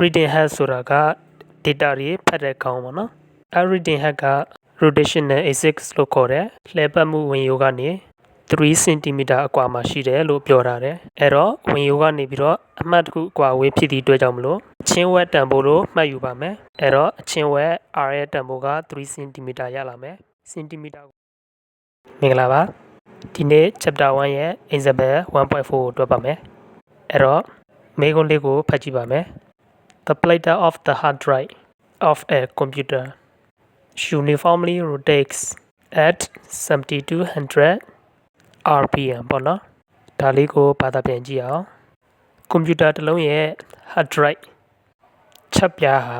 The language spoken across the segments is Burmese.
reading head ဆိုတာက data တွေဖတ်တဲ့ခေါင်းပေါ့နော်။ reading head က rotational axis လို့ခေါ်တဲ့လှည့်ပတ်မှုဝင်ရိုးကနေ3 cm အကွာမှာရှိတယ်လို့ပြောထားတယ်။အဲ့တော့ဝင်ရိုးကနေပြီးတော့အမှတ်တစ်ခုအကွာဝေးဖြစ်သည့်အတွက်ကြောင့်မလို့အချင်းဝက်တန်ဖိုးလို့မှတ်ယူပါမယ်။အဲ့တော့အချင်းဝက် r ရဲ့တန်ဖိုးက3 cm ရလာမယ်။ cm မင်္ဂလာပါ။ဒီနေ့ chapter 1ရဲ့ example 1.4 ကိုတွေ့ပါမယ်။အဲ့တော့မေးခွန်းလေးကိုဖတ်ကြည့်ပါမယ်။ The plate of the hard drive of a computer uniformly rotates at 7200 rpm ပေါ့နော်ဒါလေးကိုဘာသာပြန်ကြည့်အောင်ကွန်ပျူတာတစ်လုံးရဲ့ hard drive ချက်ပြားဟာ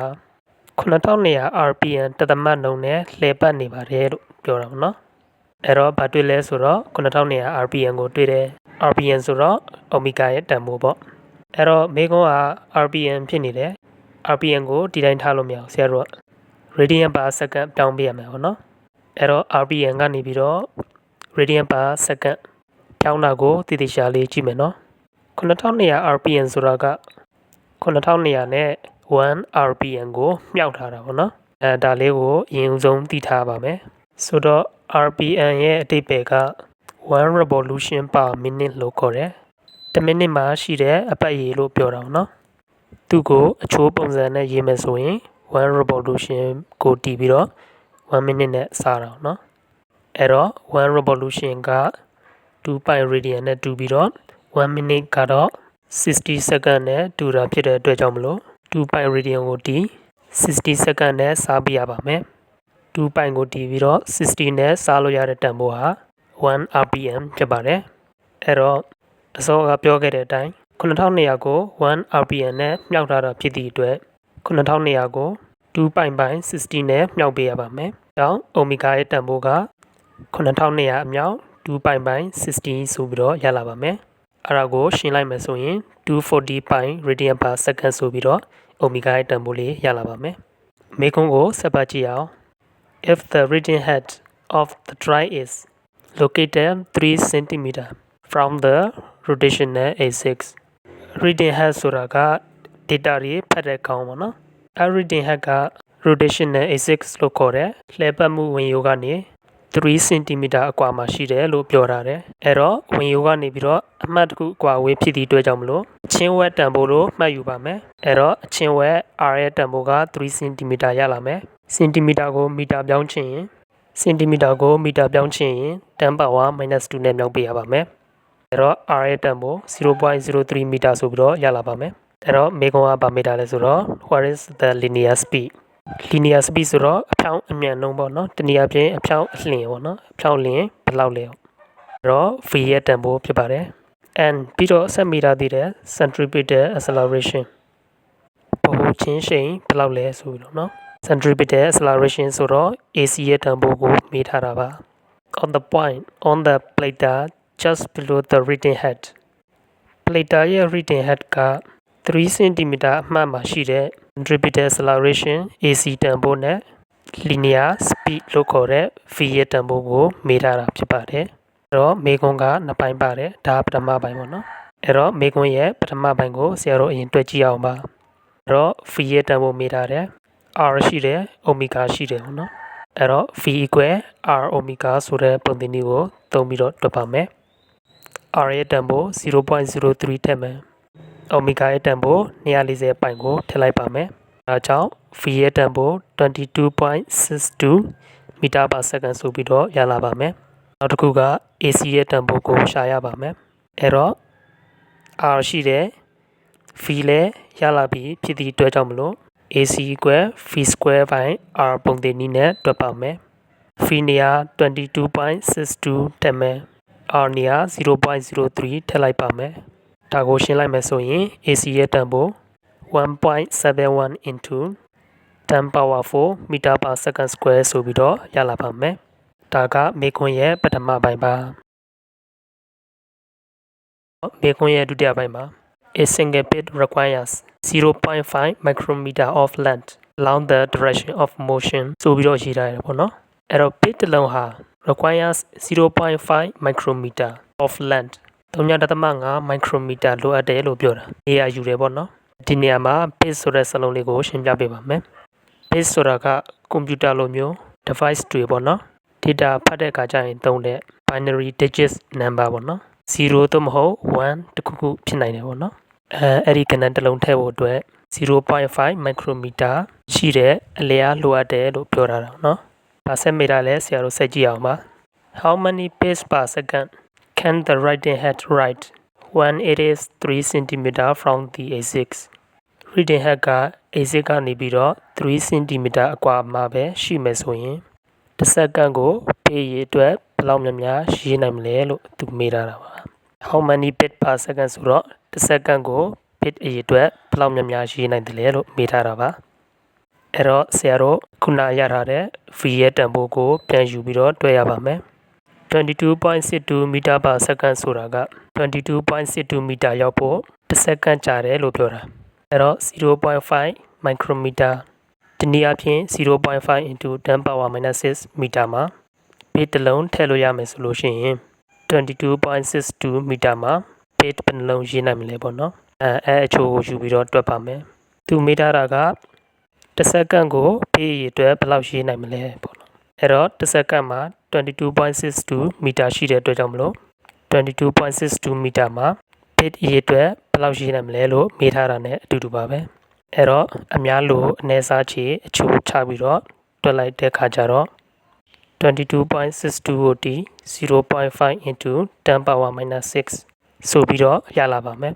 9200 rpm တသမတ်နှုန်းနဲ့လှည့်ပတ်နေပါတယ်လို့ပြောတာပေါ့နော်အဲ့တော့ဘာတွေ့လဲဆိုတော့9200 rpm ကိုတွေ့တယ် rpm ဆိုတော့ omega ရဲ့တန်ဖိုးပေါ့အဲ့တော့မေးခွန်းက rpm ဖြစ်နေတယ် rpm ကိုဒီတိုင်းထားလို့မရဘူးဆရာတို့ radian per second ပြောင်းပေးရမယ်ပေါ့နော်အဲ့တော့ rpm ကနေပြီးတော့ radian per second ပြောင်းတာကိုတည်တည်ရှာလေးကြည့်မယ်နော်9200 rpm ဆိုတာက9200နဲ့1 rpm ကိုမြောက်ထားတာပေါ့နော်ဒါလေးကိုအရင်ဆုံးသိထားပါမယ်ဆိုတော့ rpm ရဲ့အဓိပ္ပာယ်က1 revolution per minute လို့ခေါ်တယ်တစ်မိနစ်မှာရှိတဲ့အပတ်ရည်လို့ပြောတာပေါ့နော်သူ့ကိုအချိုးပုံစံနဲ့ရေးမယ်ဆိုရင်1 revolution ကိုတည်ပြီးတော့1 minute နဲ့စားတာเนาะအဲ့တော့1 revolution က2 pi radian နဲ့တူပြီးတော့1 minute ကတော့60 second နဲ့တူတာဖြစ်တဲ့အတွက်ကြောင့်မလို့2 pi radian ကိုတည်60 second နဲ့စားပြရပါမယ်2 pi ကိုတည်ပြီးတော့60နဲ့စားလို့ရတဲ့တန်ဖိုးဟာ1 rpm ဖြစ်ပါတယ်အဲ့တော့အစောကပြောခဲ့တဲ့အတိုင်း9200ကို1 rpm နဲ့မြောက်ထားတာဖြစ်သည့်အတွက်9200ကို2 pi by 60နဲ့မြောက်ပေးရပါမယ်။ကြောင့် omega ရဲ့တန်ဖိုးက9200အမြောက်2 pi by 60ဆိုပြီးတော့ရလာပါမယ်။အဲ့ဒါကိုရှင်းလိုက်မယ်ဆိုရင်240 pi radian per second ဆိုပြီးတော့ omega ရဲ့တန်ဖိုးလေးရလာပါမယ်။မေးခွန်းကိုဆက်ပတ်ကြည့်အောင်။ If the reading head of the drive is located 3 cm from the rotational axis reading head ဆိုတာက data တွေဖတ်တဲ့ခေါင်းပေါ့နော်။ reading head က rotational axis လို့ခေါ်တဲ့လှည့်ပတ်မှုဝင်ရိုးကနေ3 cm အကွာမှာရှိတယ်လို့ပြောထားတယ်။အဲ့တော့ဝင်ရိုးကနေပြီးတော့အမှတ်တစ်ခုအကွာဝေးဖြစ်သည့်အတွက်ကြောင့်မလို့အချင်းဝက်တန်ဖိုးလို့မှတ်ယူပါမယ်။အဲ့တော့အချင်းဝက် r ရဲ့တန်ဖိုးက3 cm ရလာမယ်။ cm ကိုမီတာပြောင်းချင်ရင်10 power -2 နဲ့မြောက်ပေးရပါမယ်။အဲ့တော့ r ရဲ့တန်ဖိုး 0.03 မီတာဆိုပြီးတော့ရလာပါမယ်။အဲ့တော့မေကွန်ကဘာမီတာလဲဆိုတော့ what is the linear speed linear speed ဆိုတော့အဖြောင်းအမြန်နှုန်းပေါ့နော်တနည်းအားဖြင့်အဖြောင်းအလျင်ပေါ့နော်အဖြောင်းလျင်ဘယ်လောက်လဲအဲ့တော့ v ရဲ့တန်ဖိုးဖြစ်ပါတယ် and ပြီးတော့ဆက်မိတာတည်တဲ့ centripetal acceleration ဘဟုချင်းရှိန်ဘယ်လောက်လဲဆိုပြီးတော့နော် centripetal acceleration ဆိုတော့ ac ရဲ့တန်ဖိုးကိုမေးထားတာပါ on the point on the plate just below the reading head plate ရဲ့ reading head က3 cm အမှတ်မှာရှိတဲ့ centripetal acceleration AC တန်ဖိုးနဲ့ linear speed လို့ခေါ်တဲ့ v ရဲ့တန်ဖိုးကိုမေးထားတာဖြစ်ပါတယ်။အဲ့တော့မေးခွန်းကနှစ်ပိုင်းပါတယ်။ဒါပထမပိုင်းပေါ့နော်။အဲ့တော့မေးခွန်းရဲ့ပထမပိုင်းကိုဆရာတို့အရင်တွက်ကြည့်အောင်ပါ။အဲ့တော့ v ရဲ့တန်ဖိုးမေးထားတယ်။ r ရှိတယ် omega ရှိတယ်ပေါ့နော်။အဲ့တော့ v equal r omega ဆိုတဲ့ပုံသဏ္ဍာန်ကိုသုံးပြီးတော့တွက်ပါမယ်။ r ရဲ့တန်ဖိုး 0.03 ထည့်မယ်။ omega ရဲ့တန်ဖိုး240ပိုင်ကိုထည့်လိုက်ပါမယ်။ဒါကြောင့် v ရဲ့တန်ဖိုး 22.62 မီတာပါစက္ကန့်ဆိုပြီးတော့ရလာပါမယ်။နောက်တစ်ခုက AC ရဲ့တန်ဖိုးကိုရှာရပါမယ်။အဲ့တော့ r ရှိတယ် v လည်းရလာပြီဖြစ်သည့်အတွက်ကြောင့်မလို့ AC equal v square by r ပုံသဏ္ဍာန်နဲ့တွက်ပါမယ်။ v နေရာ 22.62 ထည့်မယ်။ r နေရာ 0.03 ထည့်လိုက်ပါမယ်။ဒါကိုရှင်းလိုက်မယ်ဆိုရင် AC ရဲ့တန်ဖိုး 1.71 into 10 power 4 meter per second square ဆိုပြီးတော့ရလာပါမယ်။ဒါကမေခွန်းရဲ့ပထမပိုင်းပါ။မေခွန်းရဲ့ဒုတိယပိုင်းမှာ a single bit requires 0.5 micrometer of length along the direction of motion ဆိုပြီးတော့ရေးထားတယ်ပေါ့နော်။အဲ့တော့ bit တစ်လုံးဟာ requires 0.5 micrometer of length 3.5 micrometer လိုအပ်တယ်လို့ပြောတာ။နေရာယူတယ်ပေါ့နော် ဒီနေရာမှာ bit ဆိုတဲ့စာလုံးလေးကိုရှင်းပြပေးပါမယ် bit ဆိုတာကကွန်ပျူတာလိုမျိုး device တွေပေါ့နော် data ဖတ်တဲ့အခါကျရင်သုံးတဲ့ binary digits number ပေါ့နော်0သို့မဟုတ်1တခုခုဖြစ်နိုင်တယ်ပေါ့နော်အဲ့ဒီကဏ္ဍတစ်လုံးထည့်ဖို့အတွက် 0.5 micrometer ရှိတဲ့အလျားလိုအပ်တယ်လို့ပြောထားတာเนาะ။ဘာဆက်မိတာလဲဆရာတို့ဆက်ကြည့်အောင်ပါ How many bits per second can the writing head write when it is 3 cm from the A6 reading head က A6 ကနေပြီးတော့3 cm အကွာမှာပဲရှိမယ်ဆိုရင်တစ်စက္ကန့်ကို page ရေးအတွက်ဘယ်လောက်များများရေးနိုင်မလဲလို့သူမေးထားတာပါ How many bits per second ဆိုတော့တစ်စက္ကန့်ကို bit အရေအတွက်ဘယ်လောက်များများရေးနိုင်တယ်လဲလို့မေးထားတာပါအဲ့တော့ဆရာတို့ခုနရထားတဲ့ v ရဲ့တန်ဖိုးကိုပြန်ယူပြီးတော့တွဲရပါမယ် 22.62 meter per second ဆိုတာက 22.62 meter ရောက်ဖို့တစ်စက္ကန့်ကြာတယ်လို့ပြောတာအဲ့တော့ 0.5 micrometer ဒီနည်းအားဖြင့် 0.5 into 10 power minus 6 meter မှာ bit တစ်လုံးထည့်လို့ရမယ်ဆိုလို့ရှိရင် 22.62 meter မှာ bit ဘယ်နှလုံးရေးနိုင်မလဲပေါ့နော်အဲအချိုးကိုယူပြီးတော့တွက်ပါမယ်သူမေးထားတာကတစ်စက္ကန့်ကို page ရေးအတွက်ဘယ်လောက်ရေးနိုင်မလဲပေါ့နော်အဲ့တော့တစ်စက္ကန့်မှာ 22.62 meter ရှိတဲ့အတွက်ကြောင့်မလို့ 22.62 meter မှာ bit ရေးအတွက်ဘယ်လောက်ရေးနိုင်မလဲလို့မေးထားတာ ਨੇ အတူတူပါပဲအဲ့တော့အများလို့အနည်းစားချေအချိုးချပြီးတော့တွက်လိုက်တဲ့ခါကျတော့ 22.62 OT 0.5 into 10 power minus 6ဆိုပြီးတော့ရလာပါမယ်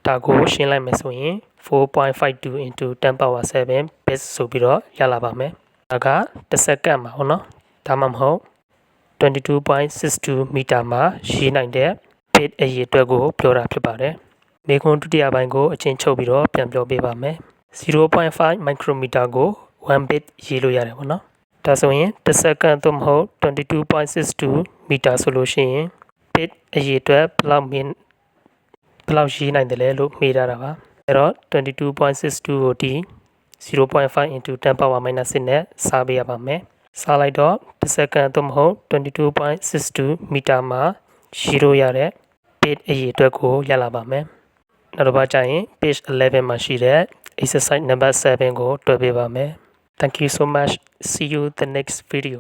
ဒါကိုရှင်းလိုက်မယ်ဆိုရင် 4.52 into 10 power 7 bits ဆိုပြီးတော့ရလာပါမယ်ဒါကတစ်စက္ကန့်မှာဟုတ်နော်ဒါမှမဟုတ် 22.62 meter မှာရေးနိုင်တဲ့ bit အရေအတွက်ကိုပြောတာဖြစ်ပါတယ်မေခွန်းဒုတိယပိုင်းကိုအချင်းချုပ်ပြီးတော့ပြန်ပြောပေးပါမယ် 0.5 micrometer ကို1 bit ရေးလို့ရတယ်ပေါ့နော်ဒါဆိုရင်တစ်စက္ကန့်သို့မဟုတ် 22.62 meter ဆိုလို့ရှိရင် bit အရေအတွက်ဘယ်လောက်ရေးနိုင်တယ်လဲလို့မေးထားတာပါအဲ့တော့ 22.62 ကိုဒီ 0.5 into 10 power minus 6နဲ့စားပေးရပါမယ်စားလိုက်တော့တစ်စက္ကန့်သို့မဟုတ် 22.62 meter မှာရှိလို့ရတဲ့ bit အရေအတွက်ကိုရလာပါမယ်နောက်တစ်ပတ်ကျရင် page 11မှာရှိတဲ့ exercise number 7ကိုတွေ့ပေးပါမယ် Thank you so much see you the next video